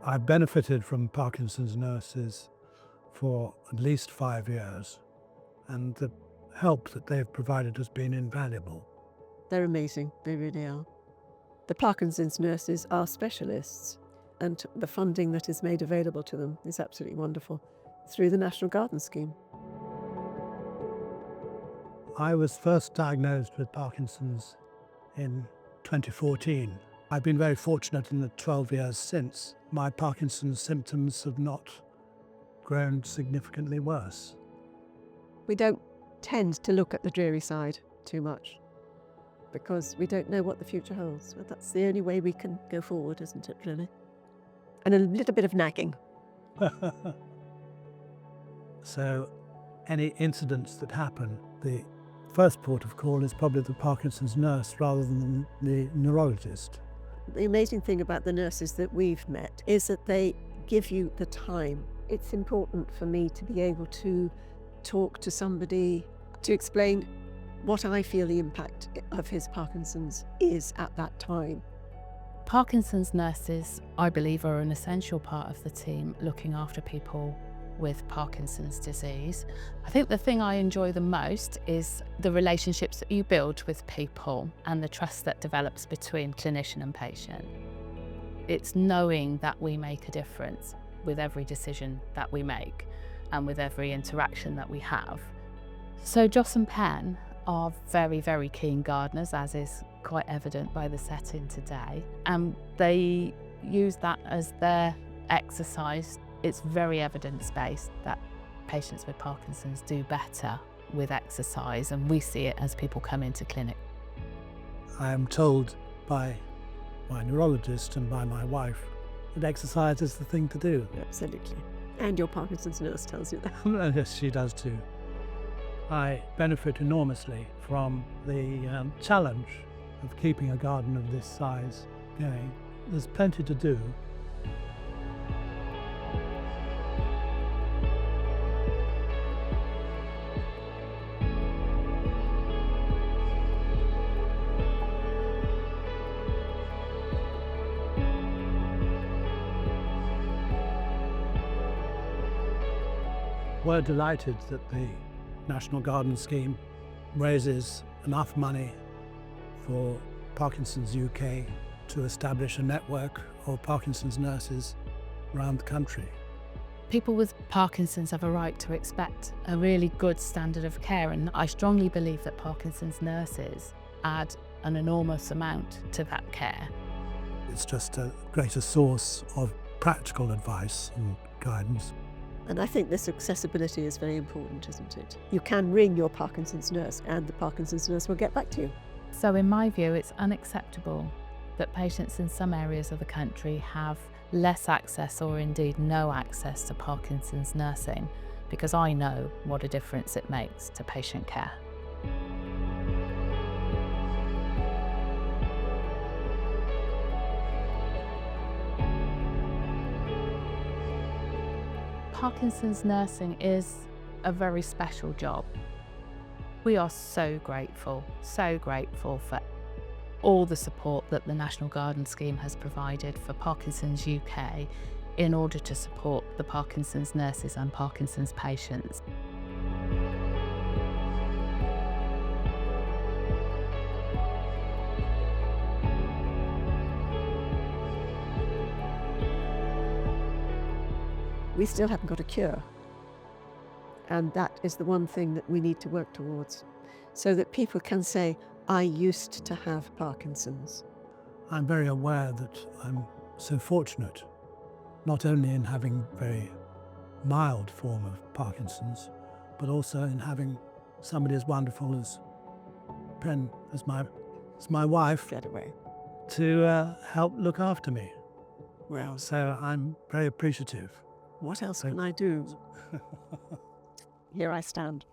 I've benefited from Parkinson's nurses for at least 5 years, and the help that they've provided has been invaluable. They're amazing, they really are. The Parkinson's nurses are specialists, and the funding that is made available to them is absolutely wonderful through the National Garden Scheme. I was first diagnosed with Parkinson's in 2014. I've been very fortunate in the 12 years since. My Parkinson's symptoms have not grown significantly worse. We don't tend to look at the dreary side too much because we don't know what the future holds. But that's the only way we can go forward, isn't it, really? And a little bit of nagging. So any incidents that happen, the first port of call is probably the Parkinson's nurse rather than the neurologist. The amazing thing about the nurses that we've met is that they give you the time. It's important for me to be able to talk to somebody to explain what I feel the impact of his Parkinson's is at that time. Parkinson's nurses, I believe, are an essential part of the team looking after people with Parkinson's disease. I think the thing I enjoy the most is the relationships that you build with people and the trust that develops between clinician and patient. It's knowing that we make a difference with every decision that we make and with every interaction that we have. So Joss and Penn are very, very keen gardeners, as is quite evident by the setting today, and they use that as their exercise. It's very evidence-based that patients with Parkinson's do better with exercise, and we see it as people come into clinic. I am told by my neurologist and by my wife that exercise is the thing to do. Absolutely. And your Parkinson's nurse tells you that. Yes, she does too. I benefit enormously from the challenge of keeping a garden of this size going. There's plenty to do. We're delighted that the National Garden Scheme raises enough money for Parkinson's UK to establish a network of Parkinson's nurses around the country. People with Parkinson's have a right to expect a really good standard of care, and I strongly believe that Parkinson's nurses add an enormous amount to that care. It's just a greater source of practical advice and guidance. And I think this accessibility is very important, isn't it? You can ring your Parkinson's nurse and the Parkinson's nurse will get back to you. So in my view, it's unacceptable that patients in some areas of the country have less access or indeed no access to Parkinson's nursing, because I know what a difference it makes to patient care. Parkinson's nursing is a very special job. We are so grateful for all the support that the National Garden Scheme has provided for Parkinson's UK in order to support the Parkinson's nurses and Parkinson's patients. We still haven't got a cure. And that is the one thing that we need to work towards, so that people can say, I used to have Parkinson's. I'm very aware that I'm so fortunate, not only in having a very mild form of Parkinson's, but also in having somebody as wonderful as Penn, as my wife, Get away. to help look after me. Well, So I'm very appreciative. what else can I do? Here I stand.